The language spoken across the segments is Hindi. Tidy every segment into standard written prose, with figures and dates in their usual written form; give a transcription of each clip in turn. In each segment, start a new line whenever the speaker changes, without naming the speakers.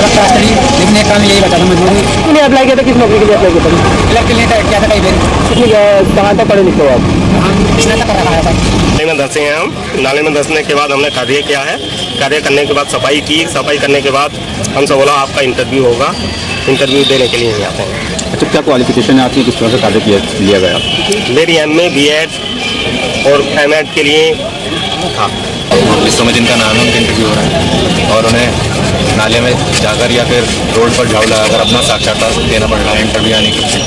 प्रयास करी, लेकिन एक काम यही बता था मजबूरी।
किस लिए अप्लाई किया था, किस नौकरी के लिए अप्लाई किया था?
इलेक्ट्रिक किया था कई बार।
कितनी कहाँ तक पढ़े लिखे हो आप?
हम स्नातक कर रखा है सर।
नाले में धंसे हैं हम। नाले में धंसने के बाद हमने कार्य किया है। कार्य करने के बाद सफाई की। सफाई करने के बाद हमसे बोला आपका इंटरव्यू होगा, इंटरव्यू देने के लिए नहीं आते हैं।
अच्छा, क्या क्वालिफिकेशन है आपकी, किस तरह से कार्य लिया गया?
मेरी MA BEd और MAd के लिए था।
इस समय जिनका नाम है उनका इंटरव्यू हो रहा है और उन्हें नाले में जाकर या फिर रोड पर झाड़ू लगाकर अपना साक्षात्कार देना पड़ रहा है, इंटरव्यू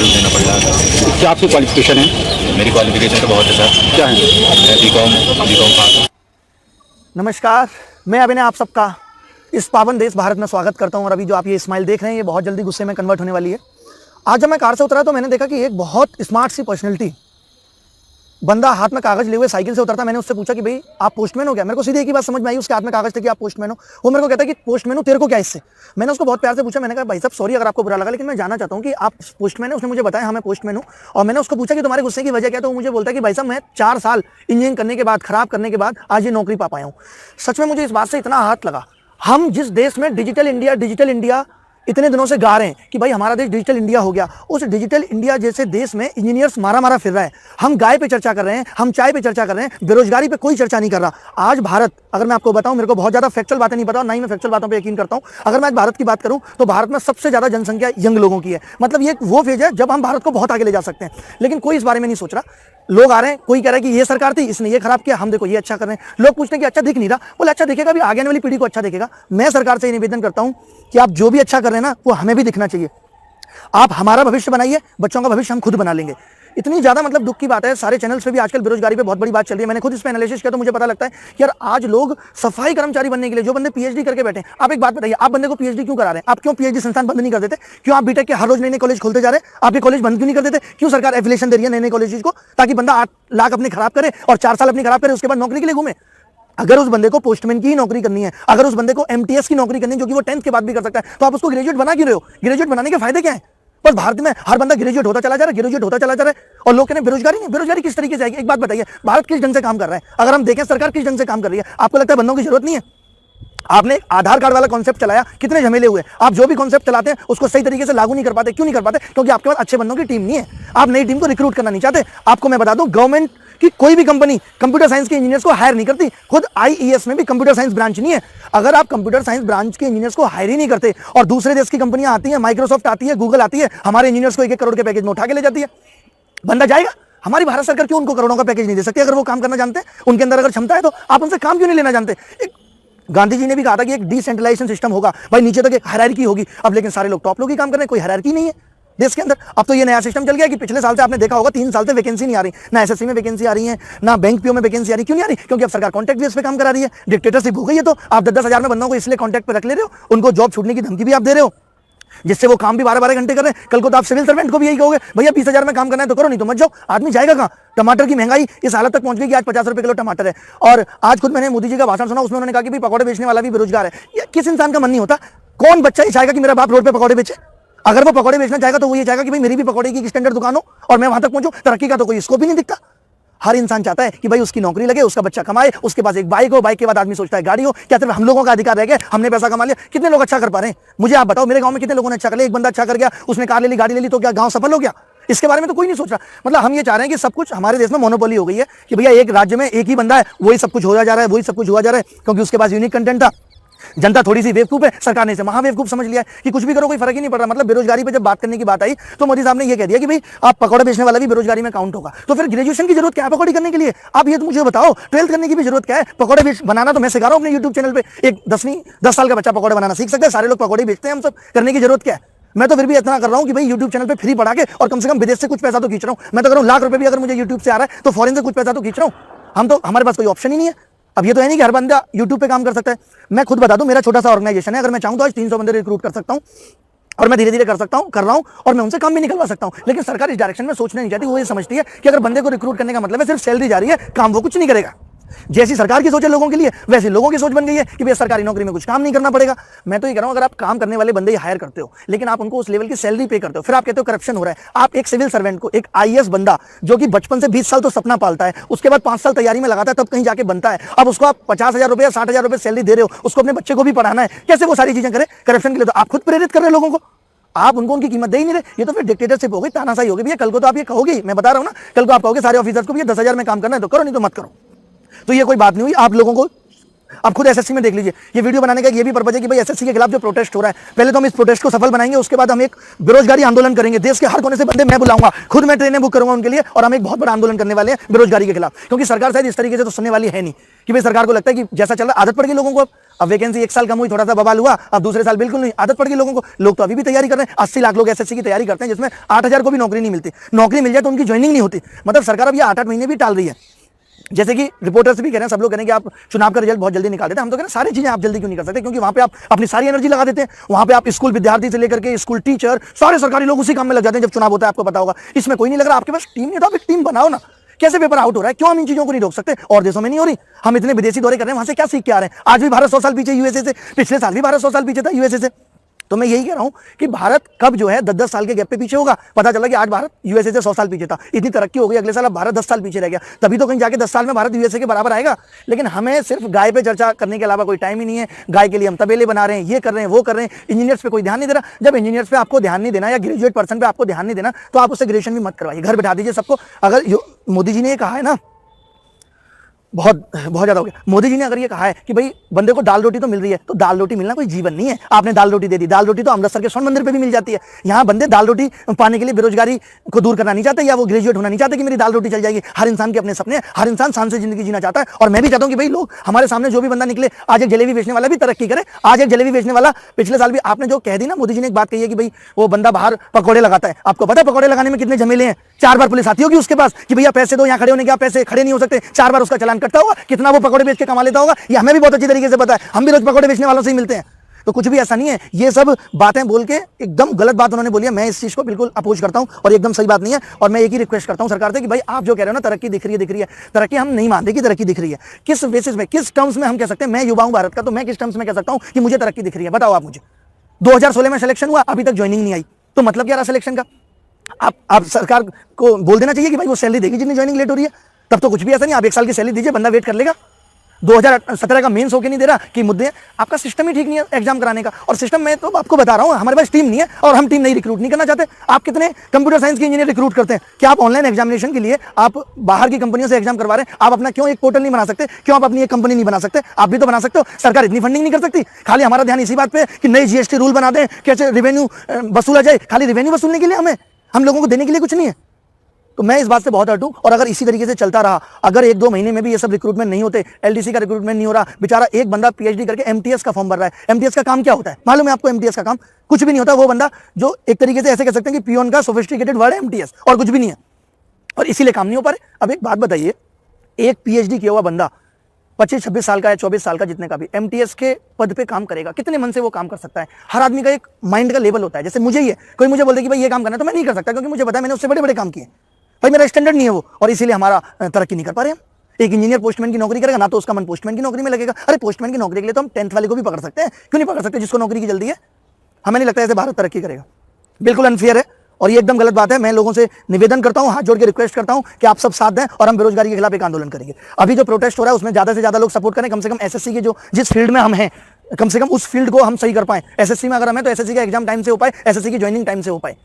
देना पड़ रहा है। क्या आपकी क्वालिफिकेशन है? मेरी क्वालिफिकेशन तो बहुत है सर। क्या है? मैं B.Com पास।
नमस्कार, मैं अभिनय आप सबका इस पावन देश भारत में स्वागत करता हूं। और अभी जो आप ये स्माइल देख रहे हैं ये बहुत जल्दी गुस्से में कन्वर्ट होने वाली है। आज जब मैं कार से उतरा तो मैंने देखा कि एक बहुत स्मार्ट सी पर्सनैलिटी बंदा हाथ में कागज लिए हुए साइकिल से उतरता। मैंने उससे पूछा कि भाई आप पोस्टमैन हो क्या? मेरे को सीधे एक ही बात समझ में आई, उसके हाथ में कागज थे कि आप पोस्टमैन हो। वो मेरे को कहता है कि पोस्टमैन हो, तेरे को क्या इससे? मैंने उसको बहुत प्यार से पूछा, मैंने कहा भाई साहब सॉरी अगर आपको बुरा लगा, लेकिन मैं जानना चाहता हूँ कि आप पोस्टमैन है। उसने मुझे बताया हाँ मैं पोस्टमैन हूँ। और मैंने उसको पूछा कि तुम्हारे गुस्से की वजह क्या है? तो वो मुझे बोलता है कि भाई साहब मैं 4 साल इंजीनियरिंग करने के बाद, खराब करने के बाद आज ये नौकरी पा पाया हूँ। सच में मुझे इस बात से इतना हाथ लगा। हम जिस देश में डिजिटल इंडिया इतने दिनों से गा रहे हैं कि भाई हमारा देश डिजिटल इंडिया हो गया, उस डिजिटल इंडिया जैसे देश में इंजीनियर्स मारा फिर रहा है। हम गाय पे चर्चा कर रहे हैं, हम चाय पे चर्चा कर रहे हैं, बेरोजगारी पे कोई चर्चा नहीं कर रहा। आज भारत, अगर मैं आपको बताऊं, मेरे को बहुत ज्यादा फैक्चुअल बातें नहीं पता, ना ही मैं फैक्चुअल बातों पे यकीन करता हूं। अगर मैं आज भारत की बात करूं तो भारत में सबसे ज्यादा जनसंख्या यंग लोगों की है। मतलब ये वो फेज है जब हम भारत को बहुत आगे ले जा सकते हैं, लेकिन कोई इस बारे में नहीं सोच रहा। लोग आ रहे हैं, कोई कह रहा है कि ये सरकार थी इसने ये खराब किया, हम देखो ये अच्छा कर रहे हैं। लोग पूछते हैं कि अच्छा दिख नहीं रहा, बोले अच्छा दिखेगा, अभी आगे आने वाली पीढ़ी को अच्छा दिखेगा। मैं सरकार से ये निवेदन करता हूं कि आप जो भी अच्छा कर रहे हैं ना वो हमें भी दिखना चाहिए। आप हमारा भविष्य बनाइए, बच्चों का भविष्य हम खुद बना लेंगे। इतनी ज्यादा मतलब दुख की बात है, सारे चैनल्स पे भी आजकल बेरोजगारी पे बहुत बड़ी बात चल रही है। मैंने खुद इस पे एनालिसिस किया तो मुझे पता लगता है कि यार आज लोग सफाई कर्मचारी बनने के लिए जो बंदे PhD करके बैठे हैं, आप एक बात बताइए, आप बंदे को PhD क्यों करा रहे हैं? आप क्यों PhD संस्थान बंद नहीं कर देते? क्यों आप बीटेक के हर रोज नए कॉलेज खोलते जा रहे हैं? आप ये कॉलेज बंद क्यों नहीं कर देते? क्यों सरकार एफिलिएशन दे रही है नए कॉलेज को, ताकि बंदा 8 लाख अपने खराब करे और 4 साल अपनी खराब करे, उसके बाद नौकरी के लिए घूमे? अगर उस बंदे को पोस्टमैन की ही नौकरी करनी है, अगर उस बंदे को MTS की नौकरी करनी है जो कि वो 10th के बाद भी कर सकता है, तो आप उसको ग्रेजुएट बना क्यों रहे हो? ग्रेजुएट बनाने के फायदे क्या है? बस भारत में हर बंदा ग्रेजुएट होता चला जा रहा है और लोग कहते हैं बेरोजगारी नहीं। बेरोजगारी किस तरीके से आएगी? एक बात बताइए, भारत किस ढंग से काम कर रहा है? अगर हम देखें सरकार किस ढंग से काम कर रही है, आपको लगता है बंदों की जरूरत नहीं है? आपने आधार कार्ड वाला कॉन्सेप्ट चलाया, कितने झमेले हुए। आप जो भी कॉन्सेप्ट चलाते हैं उसको सही तरीके से लागू नहीं कर पाते। क्यों नहीं कर पाते? क्योंकि आपके पास अच्छे बंदों की टीम नहीं है। आप नई टीम को रिक्रूट करना नहीं चाहते। आपको मैं बता दूं, गवर्नमेंट की कोई भी कंपनी कंप्यूटर साइंस के इंजीनियर्स को हायर नहीं करती। खुद IES में भी कंप्यूटर साइंस ब्रांच नहीं है। अगर आप कंप्यूटर साइंस ब्रांच के इंजीनियर्स को हायर ही नहीं करते और दूसरे देश की कंपनियां आती हैं, माइक्रोसॉफ्ट आती है, गूगल आती है, हमारे इंजीनियर्स को 1-1 करोड़ के पैकेज में उठा के ले जाती है, बंदा जाएगा? हमारी भारत सरकार क्यों उनको करोड़ों का पैकेज नहीं दे सकती? अगर वो काम करना जानते हैं, उनके अंदर अगर क्षमता है, तो आप उनसे काम क्यों नहीं लेना जानते? गांधी जी ने भी कहा था कि एक डिसेंट्रलाइजेशन सिस्टम होगा, भाई नीचे तक एक हायरार्की होगी। अब लेकिन सारे लोग टॉप लोग ही काम कर रहे हैं, कोई हायरार्की नहीं है देश के अंदर। अब तो ये नया सिस्टम चल गया कि पिछले साल से आपने देखा होगा 3 साल से वैकेंसी नहीं आ रही, ना SSC में वैकेंसी आ रही है, ना बैंक PO में वैकेंसी आ रही। क्यों नहीं आ रही? क्योंकि अब सरकार कॉन्ट्रैक्ट बेस पे काम करा रही है। डिक्टेटरशिप हो गई है, तो आप 10-10 हजार में बंदों को इसलिए कॉन्ट्रैक्ट पे रख ले रहे हो, उनको जॉब छूटने की धमकी भी आप दे रहे हो, जिससे वो काम भी 12-12 घंटे कर रहे हैं। कल को तो आप सिविल सर्वेंट को भी यही कहोगे, भैया 20 हजार में काम करना है तो करो, नहीं तो मत जाओ। आदमी जाएगा कहाँ? टमाटर की महंगाई इस हालत तक पहुंच गई कि आज 50 रुपए किलो टमाटर है। और आज खुद मैंने मोदी जी का भाषण सुना, उसमें उन्होंने कहा कि भाई पकौड़े बेचने वाला भी बेरोजगार है। ये किस इंसान का मन नहीं होता? कौन बच्चा ये चाहेगा कि मेरा बाप रोड पे पकौड़े बेचे? अगर वो पकौड़े बेचना चाहेगा तो वो ये चाहेगा कि भाई मेरी भी पकौड़े की स्टैंडर्ड दुकान हो और मैं वहां तक पहुंचूं। तरक्की का तो कोई इसको भी नहीं दिखता। हर इंसान चाहता है कि भाई उसकी नौकरी लगे, उसका बच्चा कमाए, उसके पास एक बाइक हो, बाइक के बाद आदमी सोचता है गाड़ी हो। क्या सिर्फ हम लोगों का अधिकार रह गया? हमने पैसा कमा लिया, कितने लोग अच्छा कर पा रहे हैं? मुझे आप बताओ, मेरे गांव में कितने लोगों ने अच्छा कर लिया? एक बंदा अच्छा कर गया, उसने कार ले ली, गाड़ी ले ली, तो क्या गांव सफल हो गया? इसके बारे में तो कोई नहीं सोच रहा। मतलब हम ये चाह रहे हैं कि सब कुछ हमारे देश में मोनोपोली हो गई है कि भैया एक राज्य में एक ही बंदा है, वही सब कुछ होया जा रहा है, वही सब कुछ हुआ जा रहा है, क्योंकि उसके पास यूनिक कंटेंट था। जनता थोड़ी सी बेवकूफ है, सरकार ने इसे महाबेवकूफ समझ लिया है कि कुछ भी करो कोई फर्क ही नहीं पड़ रहा। मतलब बेरोजगारी पे जब बात करने की बात आई तो मोदी साहब ने ये कह दिया कि भाई आप पकौड़े बेचने वाला भी बेरोजगारी में काउंट होगा। तो फिर ग्रेजुएशन की जरूरत क्या है पकौड़ी करने के लिए? आप ये तो मुझे बताओ, 12th करने की भी जरूरत क्या है? पकौड़े बनाना तो मैं सिखा रहा हूं अपने YouTube चैनल पे। एक 10 साल का बच्चा पकौड़े बनाना सीख सकता है, सारे लोग पकौड़े बेचते हैं, हम सब करने की जरूरत क्या है? मैं तो फिर भी इतना कर रहा हूं कि भाई YouTube चैनल पे फ्री पढ़ा के और कम से कम विदेश से कुछ पैसा तो खींच रहा हूं। मैं तो करूं लाख रुपए भी अगर मुझे YouTube से आ रहा है तो फॉरेन से कुछ पैसा तो खींच रहा हूं। हमारे पास कोई ऑप्शन ही नहीं है। अब ये तो है नहीं कि हर बंदा YouTube पे काम कर सकता है। मैं खुद बता दूं, मेरा छोटा सा ऑर्गेनाइजेशन है, अगर मैं चाहूं तो आज 300 बंदे रिक्रूट कर सकता हूं और मैं धीरे धीरे कर रहा हूं और मैं उनसे काम भी निकलवा सकता हूं। लेकिन सरकार इस डायरेक्शन में सोचना नहीं चाहती। वो ये समझती है कि अगर बंदे को रिक्रूट करने का मतलब है सिर्फ सैलरी जा रही है, काम वो कुछ नहीं करेगा। जैसी सरकार की सोच है लोगों के लिए, वैसे लोगों की सोच बन गई है कि भैया सरकारी नौकरी में कुछ काम नहीं करना पड़ेगा। मैं तो ये कह रहा हूं, अगर आप काम करने वाले बंदे हायर करते हो, लेकिन आप उनको उस लेवल की सैलरी पे करते हो, फिर आप कहते हो करप्शन हो रहा है। आप एक सिविल सर्वेंट को, एक आईएएस बंदा जो कि बचपन से 20 साल तो सपना पालता है, उसके बाद 5 साल तैयारी में लगाता है, तब कहीं जाके बनता है, अब उसको आप 50,000 रुपये 60,000 रुपये सैलरी दे रहे हो, उसको अपने बच्चे को भी पढ़ाना है, कैसे वो सारी चीजें करे करप्शन के लिए? तो आप खुद प्रेरित कर रहे हो लोगों को, आप उनको उनकी कीमत दे ही नहीं रहे। ये तो फिर डिक्टेटरशिप हो गई, तानाशाही हो गई। भैया कल को तो आप ये कहोगे, मैं बता रहा हूं ना, कल को आप कहोगे सारे ऑफिसर्स को भी 10,000 में काम करना है तो करो, नहीं तो मत करो। तो ये कोई बात नहीं हुई। आप लोगों को, आप खुद एसएससी में देख लीजिए, ये वीडियो बनाने का ये भी पर्पज है कि भाई एसएससी के खिलाफ जो प्रोटेस्ट हो रहा है, पहले तो हम इस प्रोटेस्ट को सफल बनाएंगे, उसके बाद हम एक बेरोजगारी आंदोलन करेंगे। देश के हर कोने से बंदे मैं बुलाऊंगा, खुद मैं ट्रेनें बुक करूंगा उनके लिए, और हम एक बहुत बड़ा आंदोलन करने वाले हैं बेरोजगारी के खिलाफ। क्योंकि सरकार शायद इस तरीके से तो सुनने वाली है नहीं कि भाई सरकार को लगता है कि जैसा चल रहा, आदत पड़ गई लोगों को। अब वैकेंसी 1 साल कम हुई, थोड़ा सा बवाल हुआ, अब दूसरे साल बिल्कुल नहीं, आदत पड़ गई लोगों को। लोग तो अभी भी तैयारी कर रहे हैं, 80 लाख लोग एसएससी की तैयारी करते हैं, जिसमें 8,000 को भी नौकरी नहीं मिलती। नौकरी मिल जाए तो उनकी ज्वाइनिंग नहीं होती। मतलब सरकार अब ये 8-8 महीने भी टाल रही है। जैसे कि रिपोर्टर्स भी कह रहे हैं, सब लोग कह रहे हैं कि आप चुनाव का रिजल्ट बहुत जल्दी निकाल देते हैं। हम तो कह रहे हैं सारी चीजें आप जल्दी क्यों नहीं कर सकते? क्योंकि वहां पे आप अपनी सारी एनर्जी लगा देते हैं। वहां पे आप स्कूल विद्यार्थी से लेकर के स्कूल टीचर, सारे सरकारी लोग उसी काम में लग जाते हैं जब चुनाव होता है। आपको पता होगा, इसमें कोई नहीं लग रहा। आपके पास टीम नहीं, तो आप एक टीम बनाओ ना। कैसे पेपर आउट हो रहा है? क्यों हम इन चीजों को नहीं रोक सकते? और देशों में नहीं हो रही? हम इतने विदेशी दौरे कर रहे हैं, वहां से क्या सीख के आ रहे हैं? आज भी भारत 100 साल पीछे यूएसए से, पिछले साल भी भारत 100 साल पीछे था यूएसए से। तो मैं यही कह रहा हूं कि भारत कब जो है 10-10 साल के गैप पे पीछे होगा। पता चला कि आज भारत यूएसए से 100 साल पीछे था, इतनी तरक्की हो गई, अगले साल अब भारत 10 साल पीछे रह गया। तभी तो कहीं जाके 10 साल में भारत यूएसए के बराबर आएगा। लेकिन हमें सिर्फ गाय पे चर्चा करने के अलावा कोई टाइम ही नहीं है। गाय के लिए हम तबेले बना रहे हैं, ये कर रहे हैं, वो कर रहे हैं। इंजीनियर्स पे कोई ध्यान नहीं दे रहा। जब इंजीनियर्स पे आपको ध्यान नहीं देना, या ग्रेजुएट पर्सन पे आपको ध्यान नहीं देना, तो आप उससे ग्रेजुएशन भी मत करवाइए, घर बैठा दीजिए सबको। अगर मोदी जी ने ये कहा है ना, बहुत ज्यादा हो गया। मोदी जी ने अगर ये कहा है कि भाई बंदे को दाल रोटी तो मिल रही है, तो दाल रोटी मिलना कोई जीवन नहीं है। आपने दाल रोटी दे दी, दाल रोटी तो अमृतसर के स्वर्ण मंदिर पे भी मिल जाती है। यहाँ बंदे दाल रोटी पाने के लिए बेरोजगारी को दूर करना नहीं चाहते, या वो ग्रेजुएट होना नहीं चाहते कि मेरी दाल रोटी चल जाएगी। हर इंसान के अपने सपने हैं, हर इंसान शान से जिंदगी जीना चाहता है। और मैं भी चाहता हूँ कि भाई लोग हमारे सामने जो भी बंदा निकले, आज एक जलेबी बेचने वाला भी तरक्की करे। आज एक जलेबी बेचने वाला, पिछले साल भी आपने जो कह दी ना, मोदी जी ने एक बात कही है कि भाई वो बंदा बाहर पकौड़े लगाता है। आपको पता है पकौड़े लगाने में कितने झमेले हैं? 4 बार पुलिस आती होगी उसके पास कि भैया पैसे दो, यहाँ खड़े होने के आप पैसे खड़े नहीं हो सकते। 4 बार उसका चालान कटता होगा। कितना वो पकौड़े बेच के कमा लेता होगा, ये हमें भी बहुत अच्छी तरीके से पता है। हम भी रोज पकौड़े बेचने वालों से ही मिलते हैं। तो कुछ भी ऐसा नहीं है। ये सब बातें बोल के एकदम गलत बात उन्होंने बोली है। मैं इस चीज को बिल्कुल अपोज करता हूं और एकदम सही बात नहीं है। और मैं एक ही रिक्वेस्ट करता हूं सरकार से कि भाई आप जो कह रहे हो ना तरक्की दिख रही है, तरक्की हम नहीं मानते कि तरक्की दिख रही है। किस बेसिस में, किस टर्म्स में हम कह सकते हैं? मैं युवा हूं भारत का, तो मैं किस टर्म्स में कह सकता हूं कि मुझे तरक्की दिख रही है? बताओ आप मुझे। 2016 में सिलेक्शन हुआ, अभी तक ज्वाइनिंग नहीं आई, तो मतलब क्या रहा सिलेक्शन का? आप सरकार को बोल देना चाहिए कि भाई वो सैलरी देगी जितनी ज्वाइनिंग लेट हो रही है। तब तो कुछ भी ऐसा नहीं, आप 1 साल की सैलरी दीजिए, बंदा वेट कर लेगा। 2017 का मेंस होके नहीं दे रहा कि मुद्दे, आपका सिस्टम ही ठीक नहीं है एग्जाम कराने का। और सिस्टम में तो आपको बता रहा हूं, हमारे पास टीम नहीं है और हम टीम नहीं रिक्रूट नहीं करना चाहते। आप कितने कंप्यूटर साइंस के इंजीनियर रिक्रूट करते हैं? क्या आप ऑनलाइन एग्जामिनेशन के लिए आप बाहर की कंपनियों से एग्जाम करवा रहे हैं? आप अपना क्यों एक पोर्टल नहीं बना सकते? क्यों आप अपनी एक कंपनी नहीं बना सकते? आप भी तो बना सकते हो। सरकार इतनी फंडिंग नहीं कर सकती। खाली हमारा ध्यान इसी बात पे कि नई जीएसटी रूल बना दें, कैसे रेवेन्यू वसूला जाए। खाली रेवेन्यू वसूलने के लिए हम लोगों को देने के लिए कुछ नहीं है। तो मैं इस बात से बहुत हर्ट हूं। और अगर इसी तरीके से चलता रहा, अगर 1-2 महीने में भी ये सब रिक्रूटमेंट नहीं होते, एलडीसी का रिक्रूटमेंट नहीं हो रहा, बेचारा एक बंदा पीएचडी करके एमटीएस का फॉर्म भर रहा है। एमटीएस का काम क्या होता है मालूम है आपको? एमटीएस का काम कुछ भी नहीं होता। वो बंदा जो एक तरीके से ऐसे कह सकते हैं कि पियोन का सोफिस्टिकेटेड वर्ड है एमटीएस, और कुछ भी नहीं है, और इसीलिए काम नहीं हो पा रहे। अब एक बात बताइए, एक पीएचडी किया हुआ बंदा 25-26 साल का या 24 साल का, जितने का भी, एमटीएस के पद पे काम करेगा, कितने मन से वो काम कर सकता है? हर आदमी का एक माइंड का लेवल होता है। जैसे मुझे ही है, कोई मुझे बोल दे कि भाई ये काम करना है, तो मैं नहीं कर सकता, क्योंकि मुझे पता है मैंने उससे बड़े बड़े काम किए। भाई मेरा स्टैंडर्ड नहीं है वो, और इसीलिए हमारा तरक्की नहीं कर पा रहे हम। एक इंजीनियर पोस्टमैन की नौकरी करेगा ना, तो उसका मन पोस्टमैन की नौकरी में लगेगा। अरे पोस्टमैन की नौकरी के लिए तो हम 10th वाले को भी पकड़ सकते हैं, क्यों नहीं पकड़ सकते? जिसको नौकरी की जल्दी है। हमें नहीं लगता ऐसे भारत तरक्की करेगा। बिल्कुल अनफेयर है और ये एकदम गलत बात है। मैं लोगों से निवेदन करता हूं, हाथ जोड़ के रिक्वेस्ट करता हूं कि आप सब साथ दें और हम बेरोजगारी के खिलाफ एक आंदोलन करेंगे। अभी जो प्रोटेस्ट हो रहा है उसमें ज्यादा से ज्यादा लोग सपोर्ट करें। कम से कम एसएससी के जो जिस फील्ड में हम हैं, कम से कम उस फील्ड को हम सही कर पाए। एसएससी में अगर हम हैं तो एसएससी का एग्जाम टाइम से हो पाए, एसएससी की ज्वाइनिंग टाइम से हो पाए।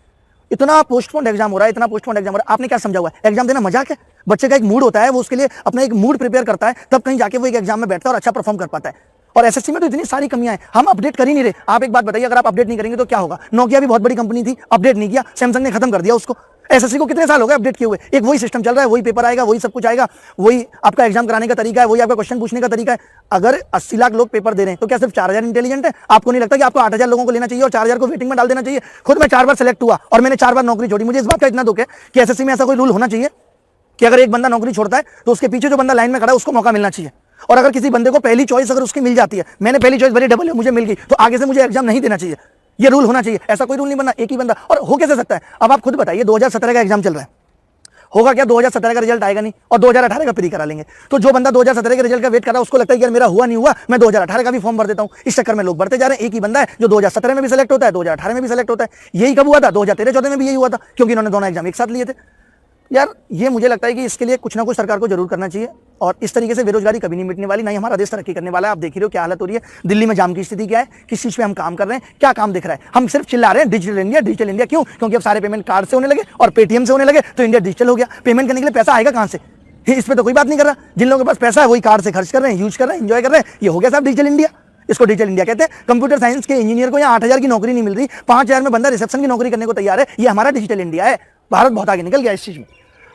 इतना पोस्टपोन्ड एग्जाम हो रहा है, इतना पोस्टपोन्ड एग्जाम हो रहा है। आपने क्या समझा हुआ है? एग्जाम देना मजाक है? बच्चे का एक मूड होता है, वो उसके लिए अपना एक मूड प्रिपेयर करता है, तब कहीं जाके वो एक एग्जाम में बैठता है और अच्छा परफॉर्म कर पाता है। और एसएससी में तो इतनी सारी कमियां हैं, हम अपडेट कर ही नहीं रहे। आप एक बात बताइए, अगर आप अपडेट नहीं करेंगे तो क्या होगा? नोकिया भी बहुत बड़ी कंपनी थी, अपडेट नहीं किया, सैमसंग ने खत्म कर दिया उसको। एसएससी को कितने साल हो गए अपडेट किए हुए? एक वही सिस्टम चल रहा है, वही पेपर आएगा, वही सब कुछ आएगा, वही आपका एग्जाम कराने का तरीका है, वही आपका क्वेश्चन पूछने का तरीका है। अगर 80 लाख लोग पेपर दे रहे हैं तो क्या सिर्फ 4000 इंटेलिजेंट है? आपको नहीं लगता कि आपको 8000 लोगों को लेना चाहिए और 4000 को वेटिंग में डाल देना चाहिए? खुद मैं 4 बार सेलेक्ट हुआ और मैंने 4 बार नौकरी छोड़ी। मुझे इस बात का इतना दुख है कि एसएससी में ऐसा कोई रूल होना चाहिए कि अगर एक बंदा नौकरी छोड़ता है तो उसके पीछे जो बंदा लाइन में खड़ा है उसको मौका मिलना चाहिए। और अगर किसी बंदे को पहली चॉइस अगर उसकी मिल जाती है, मैंने पहली चॉइस भरी डबल है, मुझे मिल गई, तो आगे से मुझे एग्जाम नहीं देना चाहिए। ये रूल होना चाहिए। ऐसा कोई रूल नहीं बनना, एक ही बंदा। और हो कैसे सकता है? अब आप खुद बताइए, 2017 का एग्जाम चल रहा है, होगा क्या, 2017 का रिजल्ट आएगा नहीं और 2018 का प्री करा लेंगे। तो जो बंदा 2017 के रिजल्ट का वेट कर रहा है उसको लगता है कि यार मेरा हुआ नहीं हुआ, मैं 2018 का भी फॉर्म भर देता हूं। इस चक्कर में लोग बढ़ते जा रहे हैं। एक ही बंदा है जो 2017 में भी सिलेक्ट होता है, 2018 में भी सिलेक्ट होता है। यही कब हुआ था, 2013-14 में भी यही हुआ था, क्योंकि इन्होंने दोनों एग्जाम एक साथ लिए थे। यार ये मुझे लगता है कि इसके लिए कुछ ना कुछ सरकार को जरूर करना चाहिए, और इस तरीके से बेरोजगारी कभी नहीं मिटने वाली, ना ही हमारा देश तरक्की करने वाला है। आप देख ही रहे हो क्या हालत हो रही है। दिल्ली में जाम की स्थिति क्या है, किस चीज पे हम काम कर रहे हैं, क्या काम दिख रहा है। हम सिर्फ चिल्ला रहे हैं डिजिटल इंडिया, डिजिटल इंडिया। क्यों? क्योंकि अब सारे पेमेंट कार्ड से होने लगे और पेटीएम से होने लगे, तो इंडिया डिजिटल हो गया। पेमेंट करने के लिए पैसा आएगा कहां से, इस पे तो कोई बात नहीं कर रहा। जिन लोगों के पास पैसा है वही कार्ड से खर्च कर रहे हैं, यूज कर रहे हैं, एंजॉय कर रहे हैं। ये हो गया साहब डिजिटल इंडिया। इसको डिजिटल इंडिया कहते हैं। कंप्यूटर साइंस के इंजीनियर को यहाँ 8,000 की नौकरी नहीं मिल रही, 5,000 में बंदा रिसेप्शन की नौकरी करने को तैयार है। ये हमारा डिजिटल इंडिया है। भारत बहुत आगे निकल गया इस चीज में।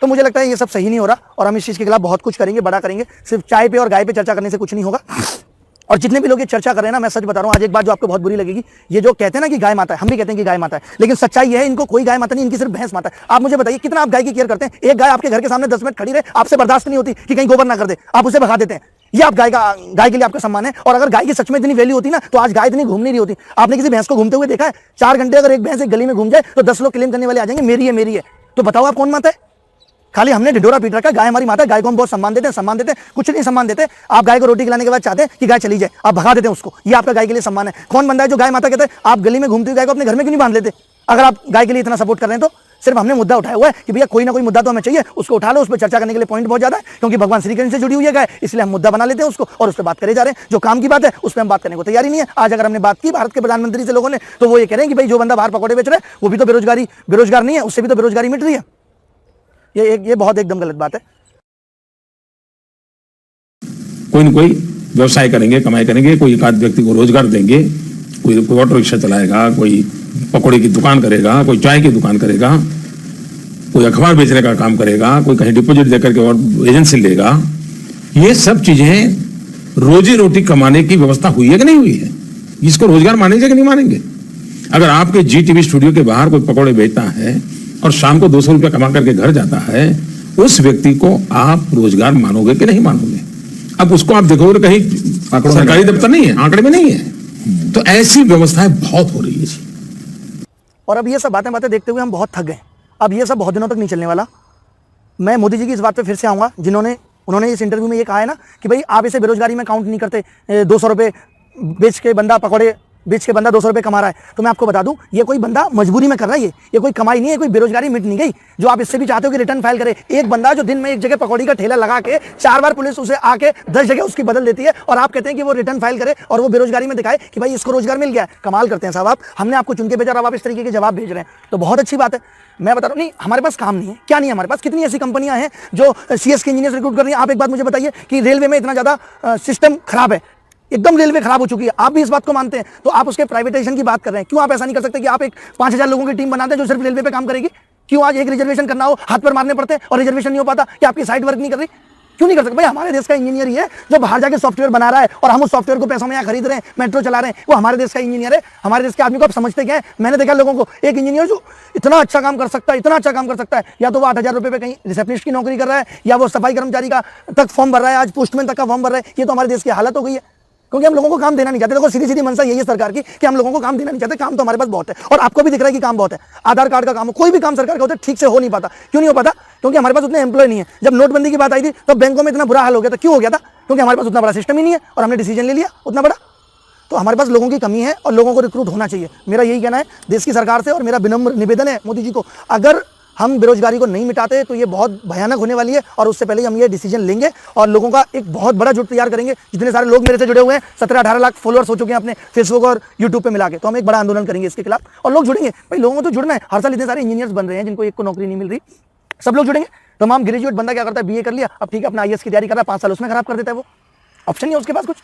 तो मुझे लगता है ये सब सही नहीं हो रहा, और हम इस चीज के खिलाफ बहुत कुछ करेंगे, बड़ा करेंगे। सिर्फ चाय पे और गाय पे चर्चा करने से कुछ नहीं होगा। और जितने भी लोग ये चर्चा कर रहे हैं ना, मैं सच बता रहा हूँ, आज एक बात जो आपको बहुत बुरी लगेगी, ये जो कहते हैं ना कि गाय माता है, हम भी कहते हैं कि गाय माता है, लेकिन सच्चाई ये है इनको कोई गाय माता नहीं, इनकी सिर्फ भैंस माता है। आप मुझे बताइए कितना आप गाय की केयर करते हैं। एक गाय आपके घर के सामने 10 मिनट खड़ी रहे, आपसे बर्दाश्त नहीं होती कि कहीं गोबर ना कर दे, आप उसे भगा देते हैं। ये आप गाय के लिए आपका सम्मान है। और अगर गाय की सच में इतनी वैल्यू होती ना, तो आज गाय इतनी घूम नहीं रही होती। आपने किसी भैंस को घूमते हुए देखा है? 4 घंटे अगर एक भैंस एक गली में घूम जाए तो 10 लोग क्लेम करने वाले आ जाएंगे, मेरी है मेरी है। तो बताओ आप कौन माता है? खाली हमने ढिढोरा पीट रखा, गाय हमारी माता है। गाय को हम बहुत सम्मान देते हैं, कुछ नहीं सम्मान देते। आप गाय को रोटी खिलाने के बाद चाहते हैं कि गाय चली जाए, आप भगा देते हैं उसको। ये आपका गाय के लिए सम्मान है। कौन बंदा है जो गाय माता कहता है? आप गली में घूमती हुई गाय को अपने घर में क्यों नहीं बांध लेते? अगर आप गाय के लिए इतना सपोर्ट कर रहे हैं तो सिर्फ हमने मुद्दा उठाया हुआ है कि भैया कोई ना कोई मुद्दा तो हमें चाहिए, उसको उठा लो। उस पर चर्चा करने के लिए पॉइंट बहुत ज्यादा है, क्योंकि भगवान श्री कृष्ण से जुड़ी हुई है गाय, इसलिए हम मुद्दा बना लेते हैं उसको और उस पर बात करे जा रहे हैं। जो काम की बात है उस पर हम बात करने को तैयारी नहीं है। आज अगर हमने बात की भारत के प्रधानमंत्री से लोगों ने, तो वो ये कह रहे हैं कि भाई जो बंदा बाहर पकौड़े बेच रहा है वो भी तो बेरोजगार नहीं है, उससे भी तो बेरोजगारी मिट रही है। ये बहुत एकदम गलत बात है।
कोई न कोई व्यवसाय करेंगे, कमाई करेंगे, कोई एक आध व्यक्ति को रोजगार देंगे, कोई ऑटो रिक्शा चलाएगा, कोई पकौड़े की दुकान करेगा, कोई चाय की दुकान करेगा, कोई अखबार बेचने का काम करेगा, कोई कहीं डिपॉजिट देकर के और एजेंसी लेगा। ये सब चीजें रोजी रोटी कमाने की व्यवस्था हुई है कि नहीं हुई है? इसको रोजगार मानेंगे कि नहीं मानेंगे? अगर आपके जी टीवी स्टूडियो के बाहर कोई पकौड़े बेचता है और शाम को 200 रुपया कमा करके घर जाता है, उस व्यक्ति को आप रोजगार मानोगे कि नहीं मानोगे? अब उसको आप देखोगे कहीं सरकारी दफ्तर नहीं है, आंकड़े में नहीं है। तो ऐसी व्यवस्थाएं बहुत हो रही है।
और अब ये सब बातें देखते हुए हम बहुत थक गए। अब ये सब बहुत दिनों तक नहीं चलने वाला। मैं मोदी जी की इस बात पे फिर से आऊँगा, उन्होंने इस इंटरव्यू में ये कहा है ना कि भाई आप इसे बेरोजगारी में काउंट नहीं करते। 200 रुपये बेच के बंदा 200 रुपये कमा रहा है। तो मैं आपको बता दूं, ये कोई बंदा मजबूरी में कर रहा है, ये कोई कमाई नहीं है, कोई बेरोजगारी मिट नहीं गई। जो आप इससे भी चाहते हो कि रिटर्न फाइल करे। एक बंदा जो दिन में एक जगह पकौड़ी का ठेला लगा के 4 बार पुलिस उसे आके 10 जगह उसकी बदल देती है, और आप कहते हैं कि वो रिटर्न फाइल करे और वो बेरोजगारी में दिखाए कि भाई इसको रोजगार मिल गया। कमाल करते हैं साहब आप। हमने आपको चुन के भेजा और आप इस तरीके के जवाब भेज रहे हैं, तो बहुत अच्छी बात है। मैं बता रहा हूँ, नहीं हमारे पास काम नहीं है। क्या नहीं है हमारे पास? कितनी ऐसी कंपनियां हैं जो CS के इंजीनियर रिक्रूट कर रही हैं। आप एक बात मुझे बताइए कि रेलवे में इतना ज्यादा सिस्टम खराब है, एकदम रेलवे खराब हो चुकी है, आप भी इस बात को मानते हैं, तो आप उसके प्राइवेटाइजेशन की बात कर रहे हैं। क्यों आप ऐसा नहीं कर सकते कि आप एक 5,000 लोगों की टीम बना दें जो सिर्फ रेलवे पे काम करेगी? क्यों आज एक रिजर्वेशन करना हो हाथ पर मारने पड़ते हैं और रिजर्वेशन नहीं हो पाता? कि आपकी साइट वर्क नहीं कर रही? क्यों नहीं कर सकते? भाई हमारे देश का इंजीनियर ही है जो बाहर जाके सॉफ्टवेयर बना रहा है, और हम उस सॉफ्टवेयर को पैसों में यहाँ खरीद रहे हैं, मेट्रो चला रहे हैं। वो हमारे देश का इंजीनियर है। हमारे देश के आदमी को आप समझते क्या है? मैंने देखा लोगों को, एक इंजीनियर जो इतना अच्छा काम कर सकता है, या तो वो 8,000 रुपये पे कहीं रिसेप्शनिस्ट की नौकरी कर रहा है, या वो सफाई कर्मचारी का तक फॉर्म भर रहा है, आज पोस्टमैन तक का फॉर्म भर रहा है। ये तो हमारे देश की हालत हो गई है, क्योंकि हम लोगों को काम देना नहीं चाहते। देखो सीधी मंशा यही है सरकार की कि हम लोगों को काम देना नहीं चाहते। काम तो हमारे पास बहुत है, और आपको भी दिख रहा है कि काम बहुत है। आधार कार्ड का काम हो, कोई भी काम सरकार का होता है, ठीक से हो नहीं पाता। क्यों नहीं हो पाता? क्योंकि हमारे पास उतने एम्प्लॉय नहीं है। जब नोटबंदी की बात आई थी तो बैंकों में इतना बुरा हाल हो गया था। क्यों हो गया था? क्योंकि हमारे पास उतना बड़ा सिस्टम ही नहीं है, और हमने डिसीजन ले लिया उतना बड़ा। तो हमारे पास लोगों की कमी है, और लोगों को रिक्रूट होना चाहिए। मेरा यही कहना है देश की सरकार से, और मेरा विनम्र निवेदन है मोदी जी को, अगर हम बेरोजगारी को नहीं मिटाते तो ये बहुत भयानक होने वाली है। और उससे पहले हम ये डिसीजन लेंगे और लोगों का एक बहुत बड़ा जुट तैयार करेंगे। जितने सारे लोग मेरे से जुड़े हुए हैं, 17-18 लाख फॉलोअर्स हो चुके हैं अपने फेसबुक और यूट्यूब पे मिला के, तो हम एक बड़ा आंदोलन करेंगे इसके खिलाफ, और लोग जुड़ेंगे। भाई लोगों को तो जुड़ना है। हर साल इतने सारे इंजीनियर्स बन रहे हैं जिनको एक को नौकरी नहीं मिल रही, सब लोग जुड़ेंगे। तमाम ग्रेजुएट बंदा क्या करता है, BA कर लिया, अब ठीक है अपना IAS की तैयारी कर रहा है, 5 साल उसमें खराब कर देता है। वो ऑप्शन नहीं है उसके पास कुछ।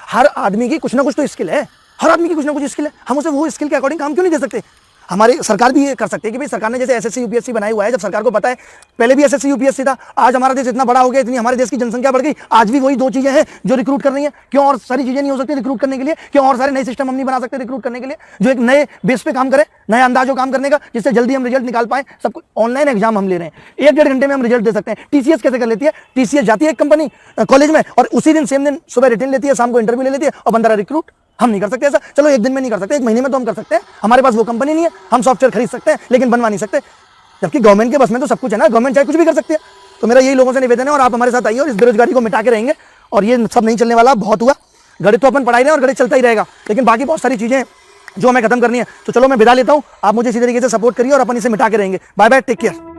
हर आदमी की कुछ ना कुछ तो स्किल है, हर आदमी की कुछ ना कुछ स्किल है। हम उसे वो स्किल के अकॉर्डिंग काम क्यों नहीं दे सकते? हमारी सरकार भी ये कर सकती है कि भाई सरकार ने जैसे SSC UPSC बनाया हुआ है, जब सरकार को पता है पहले भी SSC UPSC था, आज हमारा देश इतना बड़ा हो गया, इतनी हमारे देश की जनसंख्या बढ़ गई, आज भी वही 2 चीजें हैं जो रिक्रूट कर रही हैं। क्यों और सारी चीजें नहीं हो सकती रिक्रूट करने के लिए? क्यों और सारे नए सिस्टम हम नहीं बना सकते रिक्रूट करने के लिए, जो एक नए बेस पे काम करे, नया अंदाज हो काम करने का, जिससे जल्दी हम रिजल्ट निकाल पाए? सब कुछ ऑनलाइन एग्जाम हम ले रहे हैं, 1-1.5 घंटे में हम रिजल्ट दे सकते हैं। TCS कैसे कर लेती है? TCS जाती है एक कंपनी कॉलेज में, और उसी दिन सेम दिन सुबह रिटर्न लेती है, शाम को इंटरव्यू ले लेती है, और बंदा रिक्रूट। हम नहीं कर सकते ऐसा। चलो 1 दिन में नहीं कर सकते, 1 महीने में तो हम कर सकते हैं। हमारे पास वो कंपनी नहीं है, हम सॉफ्टवेयर खरीद सकते हैं लेकिन बनवा नहीं सकते। जबकि गवर्नमेंट के बस में तो सब कुछ है ना, गवर्नमेंट चाहे कुछ भी कर सकती है। तो मेरा यही लोगों से निवेदन है और आप हमारे साथ आइए और इस बेरोजगारी को मिटा के रहेंगे। और ये सब नहीं चलने वाला, बहुत हुआ, गणित तो अपन पढ़ाई रहे हैं और गणित चलता ही रहेगा, लेकिन बाकी बहुत सारी चीज़ें जो हमें खत्म करनी है। तो चलो मैं विदा लेता हूँ, आप मुझे इसी तरीके से सपोर्ट करिए और अपन इसे मिटा के रहेंगे। Bye bye, take care.